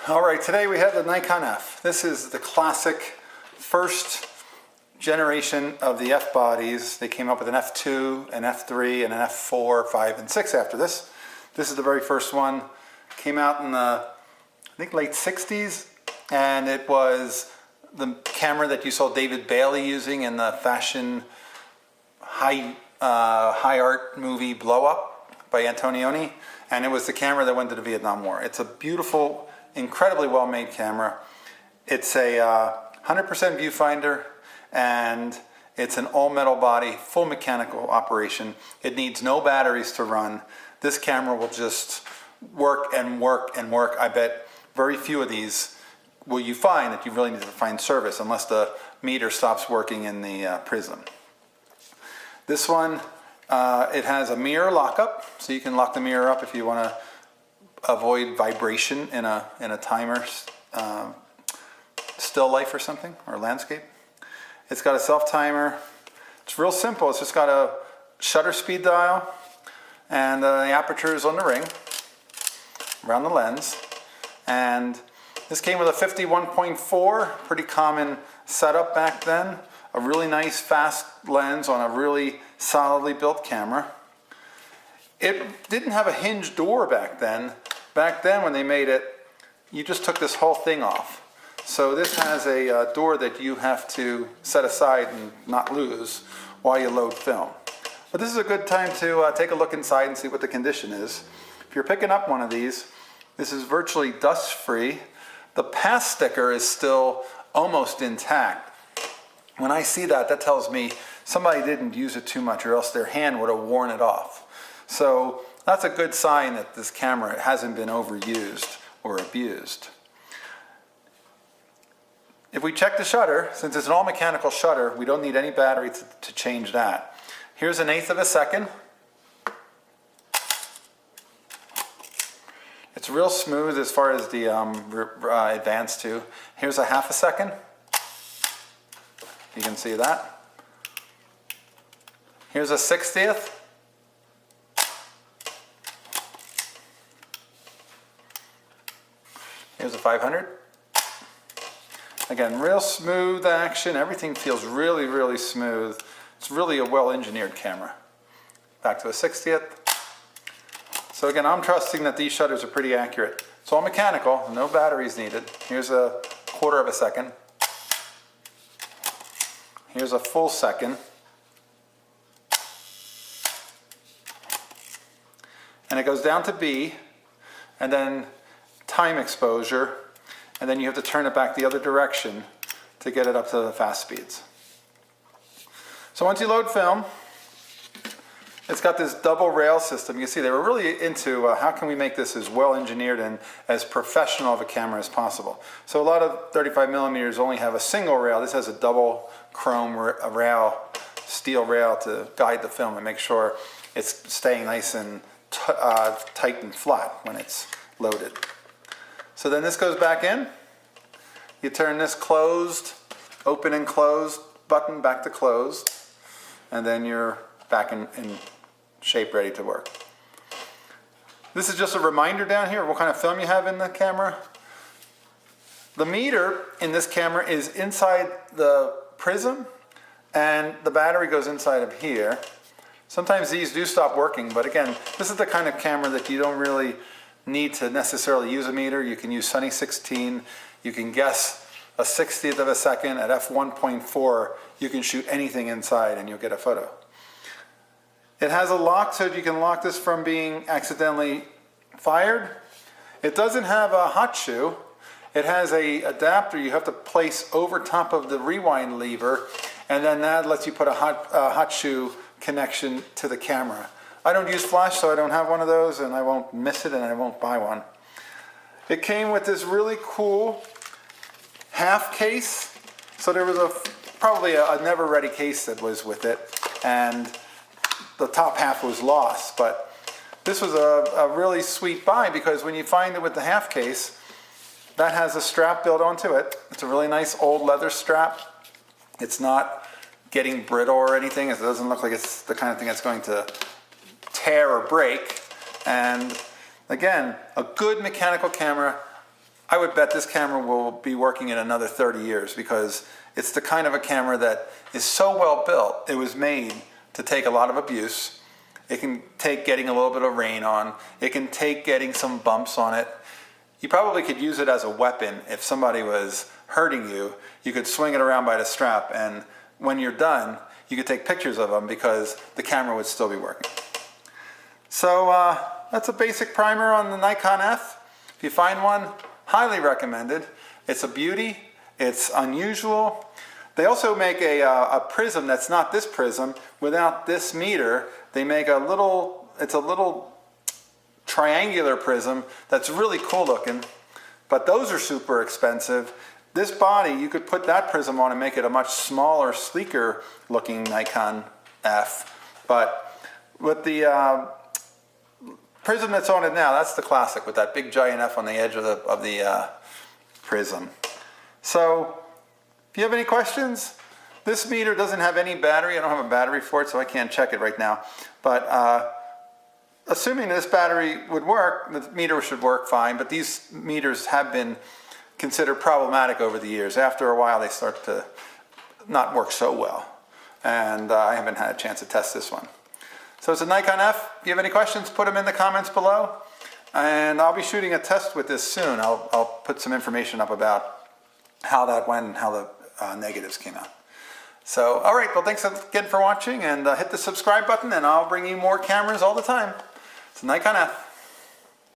All right, today we have the Nikon F. This is the classic first generation of the F bodies. They came up with an F2, an F3, and an F4, 5, and 6 after this. This is the very first one. Came out in the, I think, late 60s, and it was the camera that you saw David Bailey using in the fashion high art movie Blow Up by Antonioni, and it was the camera that went to the Vietnam War. It's a beautiful, incredibly well-made camera. It's a 100% viewfinder, and it's an all-metal body, full mechanical operation. It needs no batteries to run. This camera will just work and work and work. I bet very few of these will you find that you really need to find service unless the meter stops working in the prism. This one, it has a mirror lockup, so you can lock the mirror up if you want to avoid vibration in a timer still life or something, or landscape. It's got a self timer. It's real simple. It's just got a shutter speed dial, and the aperture is on the ring around the lens. And this came with a 51.4, pretty common setup back then. A really nice fast lens on a really solidly built camera. It didn't have a hinged door back then. Back then when they made it, you just took this whole thing off. So this has a door that you have to set aside and not lose while you load film. But this is a good time to take a look inside and see what the condition is. If you're picking up one of these, this is virtually dust-free. The pass sticker is still almost intact. When I see that, that tells me somebody didn't use it too much, or else their hand would have worn it off. So that's a good sign that this camera hasn't been overused or abused. If we check the shutter, since it's an all mechanical shutter, we don't need any battery to change that. Here's 1/8 of a second. It's real smooth as far as the advanced to. Here's a 1/2 a second. You can see that. Here's a 1/60th. Here's a 500. Again, real smooth action. Everything feels really, really smooth. It's really a well-engineered camera. Back to a 1/60th. So again, I'm trusting that these shutters are pretty accurate. It's all mechanical, no batteries needed. Here's a 1/4 of a second. Here's a full second. And it goes down to B, and then time exposure, and then you have to turn it back the other direction to get it up to the fast speeds. So once you load film, it's got this double rail system. You can see they were really into how can we make this as well engineered and as professional of a camera as possible. So a lot of 35mm only have a single rail. This has a double chrome rail, steel rail to guide the film and make sure it's staying nice and tight and flat when it's loaded. So then this goes back in. You turn this closed, open and closed button back to closed, and then you're back in shape, ready to work. This is just a reminder down here of what kind of film you have in the camera. The meter in this camera is inside the prism, and the battery goes inside of here. Sometimes these do stop working, but again, this is the kind of camera that you don't really need to necessarily use a meter. You can use Sunny 16. You can guess a 1/60th of a second at f1.4. You can shoot anything inside and you'll get a photo. It has a lock so you can lock this from being accidentally fired. It doesn't have a hot shoe. It has a adapter you have to place over top of the rewind lever, and then that lets you put a hot shoe connection to the camera. I don't use flash, so I don't have one of those, and I won't miss it, and I won't buy one. It came with this really cool half case. So there was probably a never ready case that was with it, and the top half was lost. But this was a really sweet buy, because when you find it with the half case, that has a strap built onto it. It's a really nice old leather strap. It's not getting brittle or anything. It doesn't look like it's the kind of thing that's going to tear or break. And again, a good mechanical camera, I would bet this camera will be working in another 30 years because it's the kind of a camera that is so well built. It was made to take a lot of abuse. It can take getting a little bit of rain on. It can take getting some bumps on it. You probably could use it as a weapon. If somebody was hurting you, you could swing it around by the strap, and when you're done, you could take pictures of them because the camera would still be working. So that's a basic primer on the Nikon F. If you find one, highly recommended. It's a beauty. It's unusual. They also make a prism that's not this prism. Without this meter, they make it's a little triangular prism that's really cool looking, but those are super expensive. This body, you could put that prism on and make it a much smaller, sleeker looking Nikon F. But with the prism that's on it now, that's the classic with that big giant F on the edge of the prism. So if you have any questions, this meter doesn't have any battery. I don't have a battery for it, so I can't check it right now. But assuming this battery would work, the meter should work fine. But these meters have been considered problematic over the years. After a while, they start to not work so well. And I haven't had a chance to test this one. So it's a Nikon F. If you have any questions, put them in the comments below. And I'll be shooting a test with this soon. I'll put some information up about how that went and how the negatives came out. So, all right, well, thanks again for watching, and hit the subscribe button, and I'll bring you more cameras all the time. It's a Nikon F.